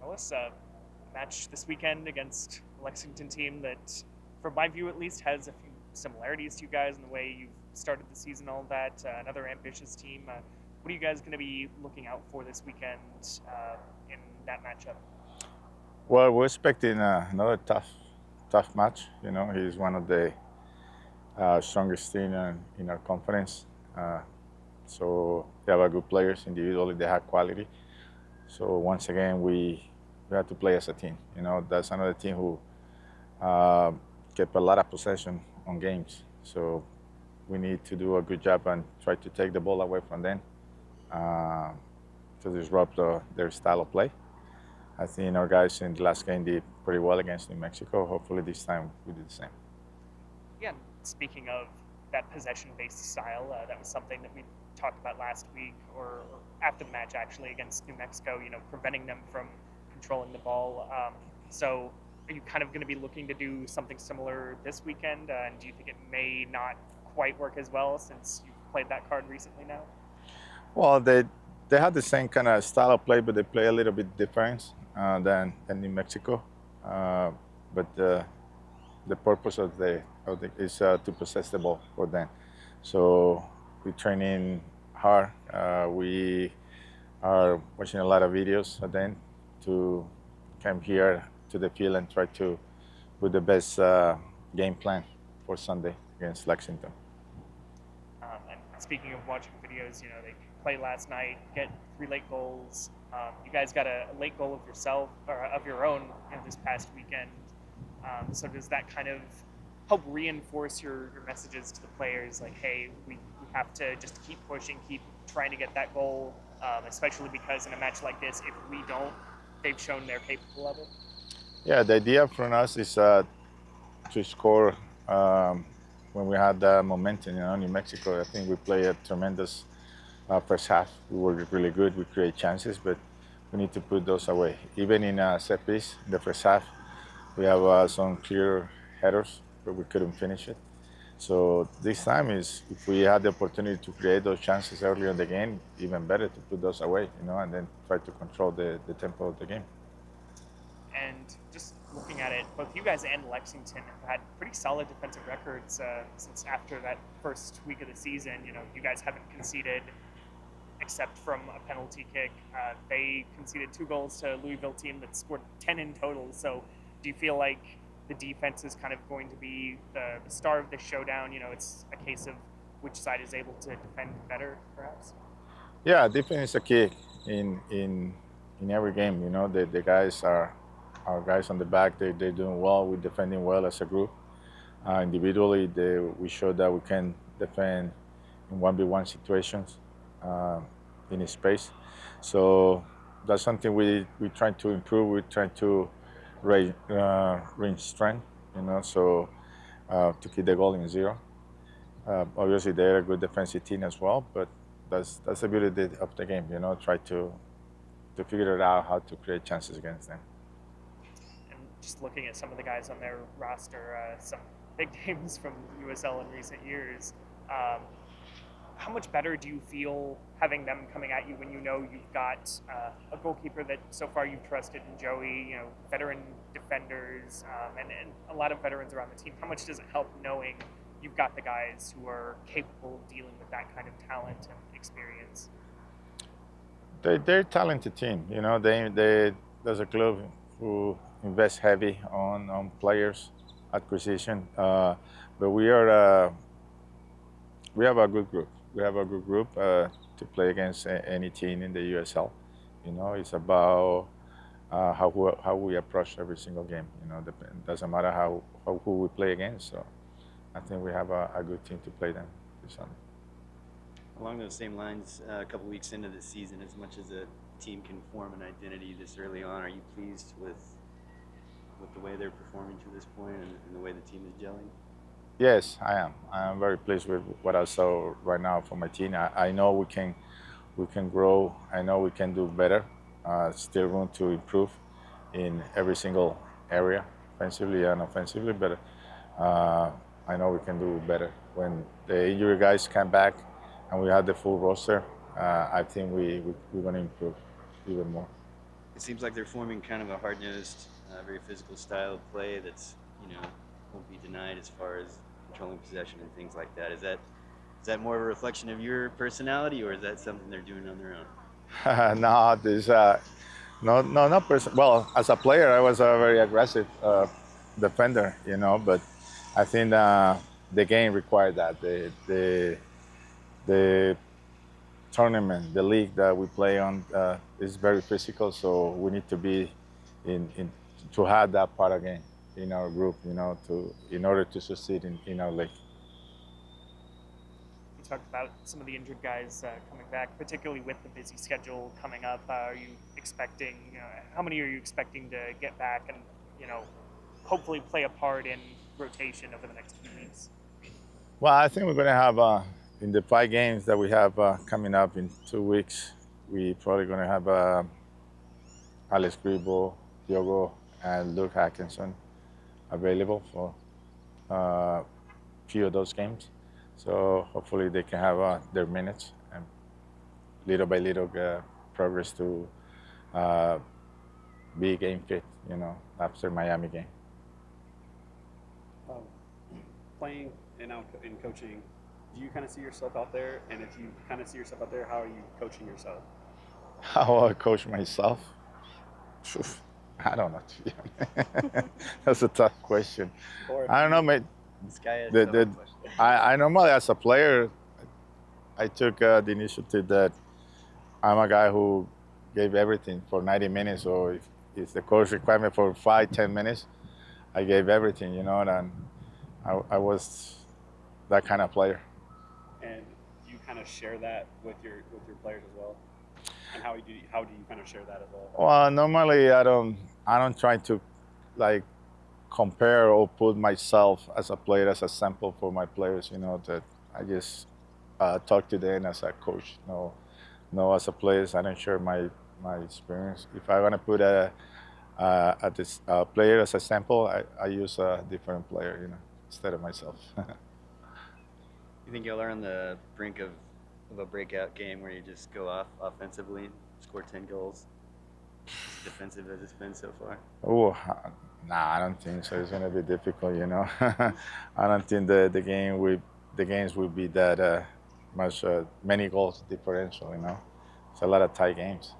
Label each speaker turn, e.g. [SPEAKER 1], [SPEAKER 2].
[SPEAKER 1] Carlos, match this weekend against a Lexington team that, from my view at least, has a few similarities to you guys in the way you've started the season, all that. Another ambitious team. What are you guys going to be looking out for this weekend in that matchup?
[SPEAKER 2] Well, we're expecting another tough match. He's one of the strongest team in our conference. So they have good players individually. They have quality. So once again, we have to play as a team. That's another team who kept a lot of possession on games. So we need to do a good job and try to take the ball away from them to disrupt their style of play. I think our guys in the last game did pretty well against New Mexico. Hopefully this time we do the same.
[SPEAKER 1] Yeah, speaking of that possession-based style, that was something that we talked about last week or after the match actually against New Mexico. Preventing them from controlling the ball. So, are you kind of going to be looking to do something similar this weekend? And do you think it may not quite work as well since you've played that card recently now?
[SPEAKER 2] Well, they have the same kind of style of play, but they play a little bit different than New Mexico. But the purpose of the is to possess the ball for them. So we're training hard. We are watching a lot of videos of them to come here to the field and try to put the best game plan for Sunday against Lexington.
[SPEAKER 1] And speaking of watching videos, they played last night, get 3 late goals. You guys got a late goal of yourself or of your own this past weekend. So does that kind of help reinforce your messages to the players? Like, hey, we have to just keep pushing, keep trying to get that goal, especially because in a match like this, if we don't, they've shown they're capable of it.
[SPEAKER 2] Yeah, the idea from us is to score when we had the momentum. New Mexico, I think we played a tremendous first half. We were really good. We create chances, but we need to put those away. Even in a set piece, in the first half, we have some clear headers, but we couldn't finish it. So this time is if we had the opportunity to create those chances earlier in the game, even better to put those away, and then try to control the tempo of the game.
[SPEAKER 1] And just looking at it, both you guys and Lexington have had pretty solid defensive records since after that first week of the season. You guys haven't conceded except from a penalty kick. They conceded 2 goals to a Louisville team that scored 10 in total. So do you feel like the defense is kind of going to be the star of this showdown? It's a case of which side is able to defend better, perhaps?
[SPEAKER 2] Yeah, defense is a key in every game. The guys are our guys on the back. They're doing well. We're defending well as a group. Individually, we showed that we can defend in 1v1 situations in space. So that's something we're trying to improve. We're trying to range strength, so to keep the goal in 0. Obviously, they're a good defensive team as well, but that's the beauty of the game. Try to figure it out how to create chances against them.
[SPEAKER 1] And just looking at some of the guys on their roster, some big names from USL in recent years. How much better do you feel having them coming at you when you've got a goalkeeper that so far you've trusted in Joey, veteran defenders, and a lot of veterans around the team? How much does it help knowing you've got the guys who are capable of dealing with that kind of talent and experience?
[SPEAKER 2] They're a talented team. There's a club who invests heavy on players acquisition, but we have a good group. We have a good group to play against any team in the USL. It's about how we approach every single game. It doesn't matter who we play against. So I think we have a good team to play them this Sunday.
[SPEAKER 3] Along those same lines, a couple weeks into the season, as much as a team can form an identity this early on, are you pleased with the way they're performing to this point and the way the team is gelling?
[SPEAKER 2] Yes, I am. I am very pleased with what I saw right now from my team. I know we can grow. I know we can do better. Still room to improve in every single area, offensively and offensively. But I know we can do better. When the injury guys come back and we have the full roster, I think we're going to improve even more.
[SPEAKER 3] it seems like they're forming kind of a hard-nosed, very physical style of play that's, won't be denied as far as controlling possession and things like that. Is that more of a reflection of your personality, or is that something they're doing on their own?
[SPEAKER 2] No, this no, no, not well, as a player, I was a very aggressive defender, but I think the game required that. The tournament, the league that we play on is very physical, so we need to be in to have that part of game in our group, in order to succeed in our league.
[SPEAKER 1] You talked about some of the injured guys coming back, particularly with the busy schedule coming up. Are you expecting? How many are you expecting to get back and hopefully play a part in rotation over the next few weeks?
[SPEAKER 2] Well, I think we're going to have in the 5 games that we have coming up in 2 weeks, we probably going to have Alex Grebo, Diogo, and Luke Atkinson available for a few of those games. So hopefully they can have their minutes and little by little progress to be game fit, after Miami game.
[SPEAKER 4] Playing and now in coaching, do you kind of see yourself out there? And if you kind of see yourself out there, how are you coaching yourself?
[SPEAKER 2] How I coach myself? I don't know. To be honest. That's a tough question. I don't know, mate.
[SPEAKER 3] This guy has
[SPEAKER 2] The- I normally, as a player, I took the initiative that I'm a guy who gave everything for 90 minutes, or if the coach required me for 5-10 minutes, I gave everything, and I was that kind of player.
[SPEAKER 4] And you kind of share that with your players as well. And how do you kind of share that as well?
[SPEAKER 2] Well, normally I don't try to like compare or put myself as a player as a sample for my players. That I just talk to them as a coach. No, as a player, I don't share my experience. If I want to put a player as a sample, I use a different player, instead of myself.
[SPEAKER 3] You think y'all are on the brink of a breakout game where you just go off offensively, score 10 goals, as defensive as it's been so far?
[SPEAKER 2] Oh, nah, I don't think so. It's gonna be difficult, I don't think the games will be that much many goals differential. It's a lot of tight games.